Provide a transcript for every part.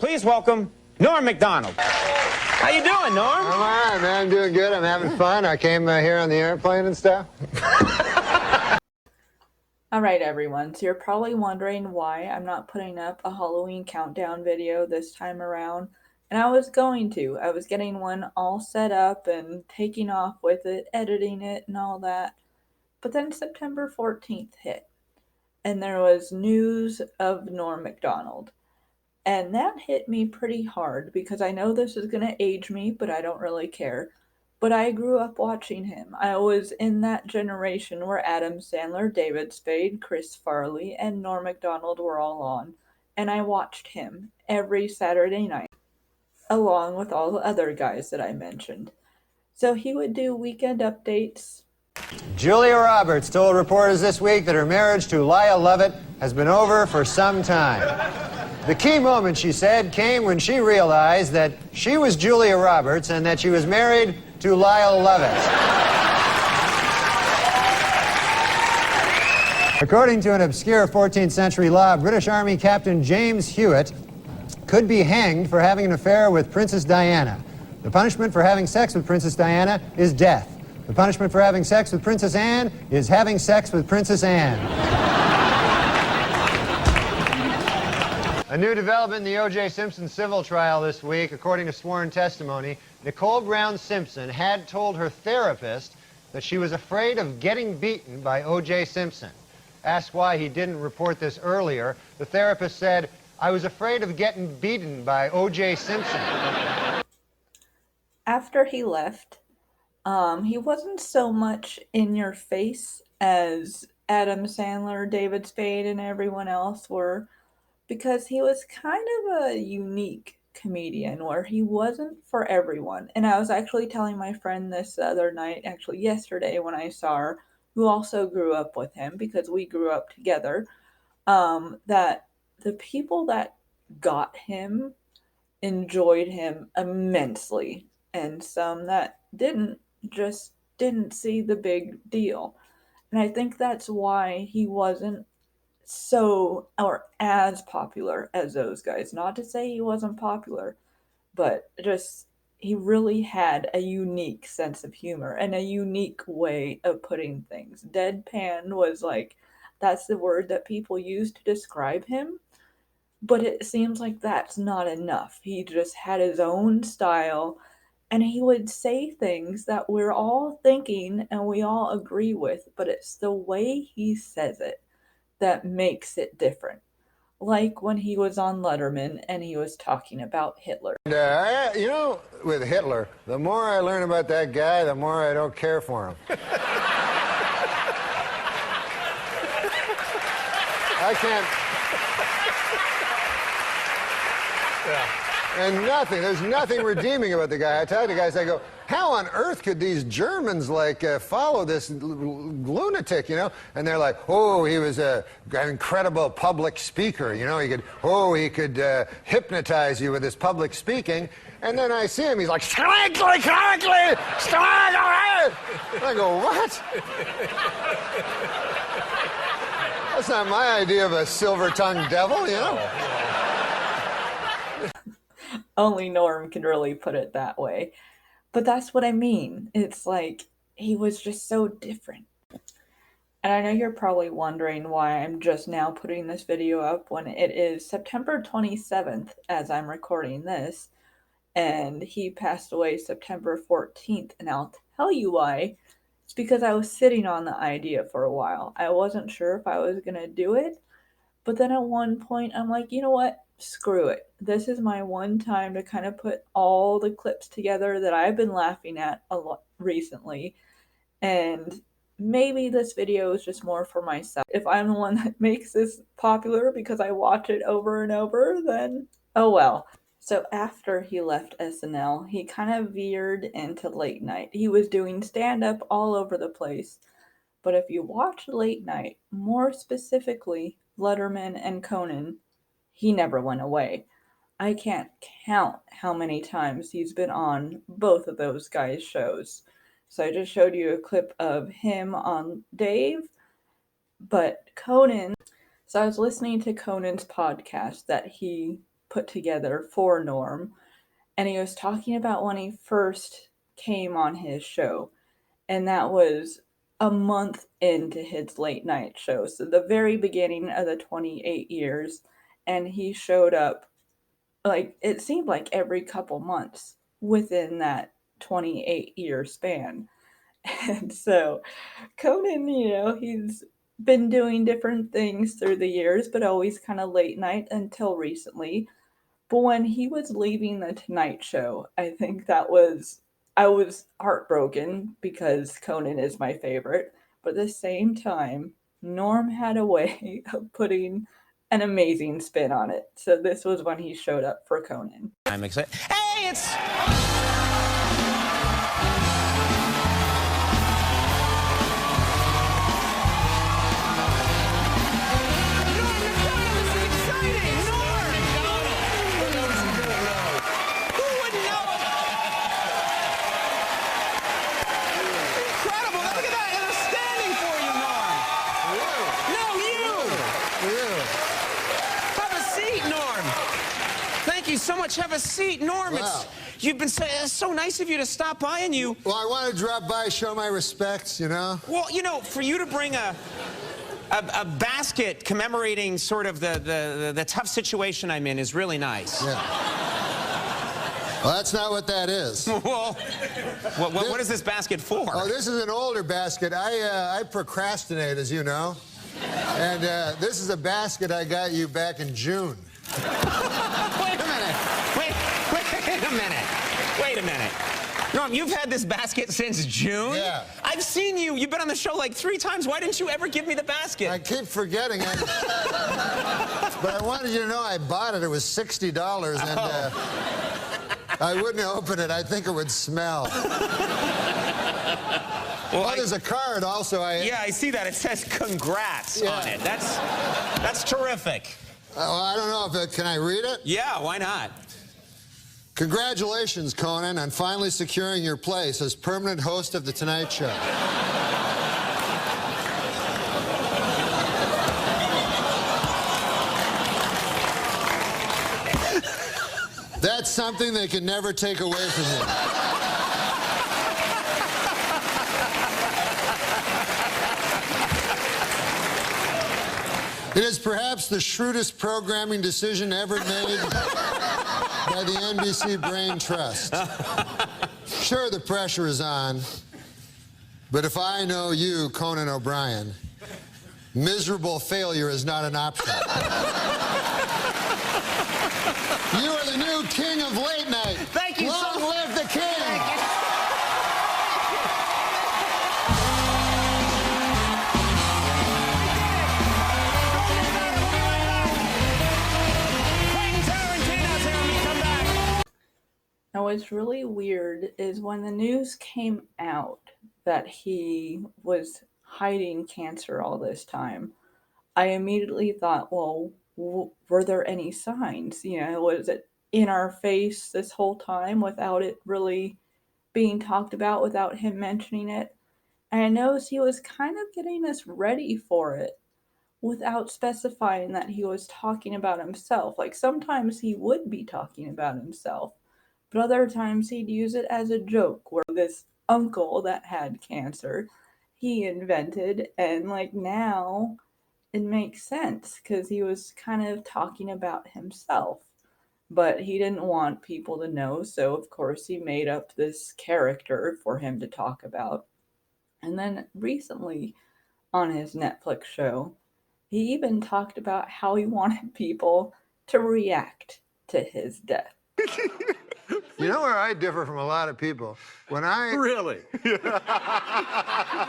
Please welcome Norm Macdonald. How you doing, Norm? I'm all right, man. I'm doing good. I'm having fun. I came here on the airplane and stuff. All right, everyone. So you're probably wondering why I'm not putting up a Halloween countdown video this time around. And I was going to. I was getting one all set up and taking off with it, editing it and all that. But then September 14th hit. And there was news of Norm Macdonald. And that hit me pretty hard because I know this is going to age me, but I don't really care. But I grew up watching him. I was in that generation where Adam Sandler, David Spade, Chris Farley, and Norm Macdonald were all on. And I watched him every Saturday night, along with all the other guys that I mentioned. So he would do weekend updates. Julia Roberts told reporters this week that her marriage to Lyle Lovett has been over for some time. The key moment, she said, came when she realized that she was Julia Roberts and that she was married to Lyle Lovett. According to an obscure 14th century law, British Army Captain James Hewitt could be hanged for having an affair with Princess Diana. The punishment for having sex with Princess Diana is death. The punishment for having sex with Princess Anne is having sex with Princess Anne. A new development in the O.J. Simpson civil trial this week. According to sworn testimony, Nicole Brown Simpson had told her therapist that she was afraid of getting beaten by O.J. Simpson. Asked why he didn't report this earlier, the therapist said, "I was afraid of getting beaten by O.J. Simpson." After he left, he wasn't so much in your face as Adam Sandler, David Spade, and everyone else were, because he was kind of a unique comedian where he wasn't for everyone. And I was actually telling my friend this other night, actually yesterday when I saw her, who also grew up with him because we grew up together, that the people that got him enjoyed him immensely, and some that didn't just didn't see the big deal. And I think that's why he wasn't so or as popular as those guys. Not to say he wasn't popular, but just he really had a unique sense of humor and a unique way of putting things. Deadpan was like, that's the word that people use to describe him, but it seems like that's not enough. He just had his own style, and he would say things that we're all thinking and we all agree with, but it's the way he says it that makes it different. Like when he was on Letterman and he was talking about Hitler. You know, with Hitler, the more I learn about that guy, the more I don't care for him. I can't... And there's nothing redeeming about the guy. I tell the guys, I go, how on earth could these Germans, like, follow this lunatic, you know? And they're like, oh, he was an incredible public speaker, you know? He could hypnotize you with his public speaking. And then I see him, he's like, strangely, and I go, what? That's not my idea of a silver-tongued devil, you know? Only Norm can really put it that way. But that's what I mean. It's like, he was just so different. And I know you're probably wondering why I'm just now putting this video up when it is September 27th as I'm recording this. And he passed away September 14th. And I'll tell you why. It's because I was sitting on the idea for a while. I wasn't sure if I was going to do it. But then at one point, I'm like, you know what? Screw it. This is my one time to kind of put all the clips together that I've been laughing at a lot recently. And maybe this video is just more for myself. If I'm the one that makes this popular because I watch it over and over, then oh well. So after he left SNL, he kind of veered into late night. He was doing stand-up all over the place. But if you watch late night, more specifically Letterman and Conan, he never went away. I can't count how many times he's been on both of those guys' shows. So I just showed you a clip of him on Dave, but Conan. So I was listening to Conan's podcast that he put together for Norm. And he was talking about when he first came on his show. And that was a month into his late night show. So the very beginning of the 28 years. And he showed up, like, it seemed like every couple months within that 28-year span. And so Conan, he's been doing different things through the years, but always kind of late night until recently. But when he was leaving the Tonight Show, I think I was heartbroken because Conan is my favorite. But at the same time, Norm had a way of putting an amazing spin on it. So this was when he showed up for Conan. I'm excited. Hey, it's... So much. Have a seat, Norm. Wow. You've been so nice of you to stop by, and you. Well, I want to drop by, show my respects, you know. Well, for you to bring a basket commemorating sort of the tough situation I'm in is really nice. Yeah. Well, that's not what that is. Well, what is this basket for? Oh, this is an older basket. I procrastinate, as you know, and this is a basket I got you back in June. Wait a minute. Norm, you've had this basket since June? Yeah. I've seen you. You've been on the show like 3 times. Why didn't you ever give me the basket? I keep forgetting it. But I wanted you to know I bought it. It was $60, and I wouldn't open it. I think it would smell. Well, there's a card also. Yeah, I see that. It says congrats on it. That's terrific. Oh, I don't know if can I read it? Yeah, why not? Congratulations, Conan, on finally securing your place as permanent host of The Tonight Show. That's something they can never take away from you. It is perhaps the shrewdest programming decision ever made by the NBC Brain Trust. Sure, the pressure is on, but if I know you, Conan O'Brien, miserable failure is not an option. You are the new king of late night. Thank you. Long live the king. Now, what's really weird is when the news came out that he was hiding cancer all this time, I immediately thought, well, were there any signs? Was it in our face this whole time without it really being talked about, without him mentioning it? And I noticed he was kind of getting us ready for it without specifying that he was talking about himself. Like, sometimes he would be talking about himself, but other times he'd use it as a joke, where this uncle that had cancer, he invented, and like now it makes sense because he was kind of talking about himself. But he didn't want people to know, so of course he made up this character for him to talk about. And then recently on his Netflix show, he even talked about how he wanted people to react to his death. You know where I differ from a lot of people? When I... Really?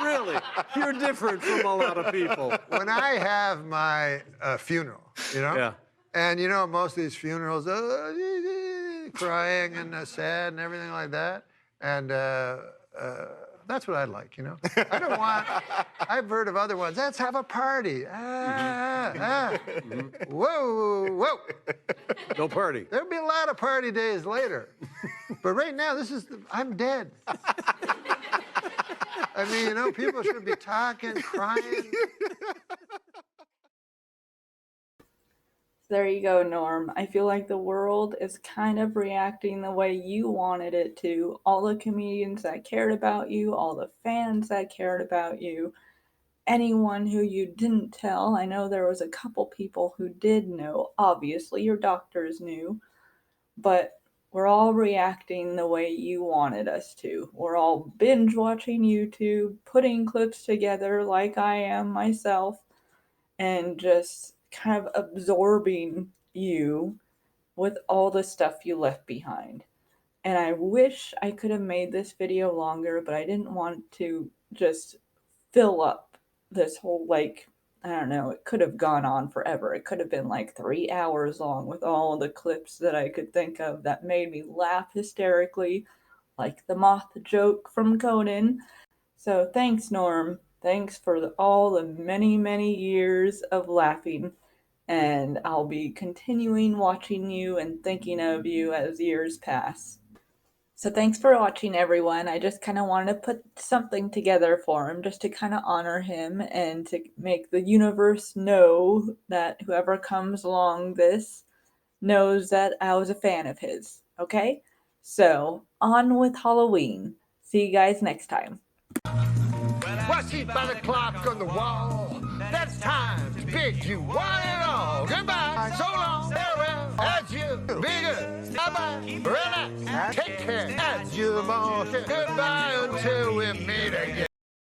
Really? You're different from a lot of people. When I have my funeral, Yeah. And most of these funerals, crying and sad and everything like that. And that's what I like, I don't want... I've heard of other ones. Let's have a party. Whoa, whoa. No party. There'll be a lot of party days later. But right now, I'm dead. I mean, people should be talking, crying. There you go, Norm. I feel like the world is kind of reacting the way you wanted it to. All the comedians that cared about you, all the fans that cared about you, anyone who you didn't tell. I know there was a couple people who did know. Obviously, your doctors knew. But we're all reacting the way you wanted us to. We're all binge watching YouTube, putting clips together like I am myself, and just kind of absorbing you with all the stuff you left behind. And I wish I could have made this video longer, but I didn't want to just fill up this whole, like, I don't know, it could have gone on forever. It could have been like 3 hours long with all the clips that I could think of that made me laugh hysterically, like the moth joke from Conan. So thanks, Norm. Thanks for all the many, many years of laughing. And I'll be continuing watching you and thinking of you as years pass. So thanks for watching, everyone. I just kind of wanted to put something together for him just to kind of honor him and to make the universe know that whoever comes along this knows that I was a fan of his. Okay? So, on with Halloween. See you guys next time. Watching by the clock on the wall. That's time to bid you one and all. Goodbye. So long. Farewell. Adieu. Bigger. Bye-bye. Relax. Take care. Adieu, mon cher. Goodbye until we meet again.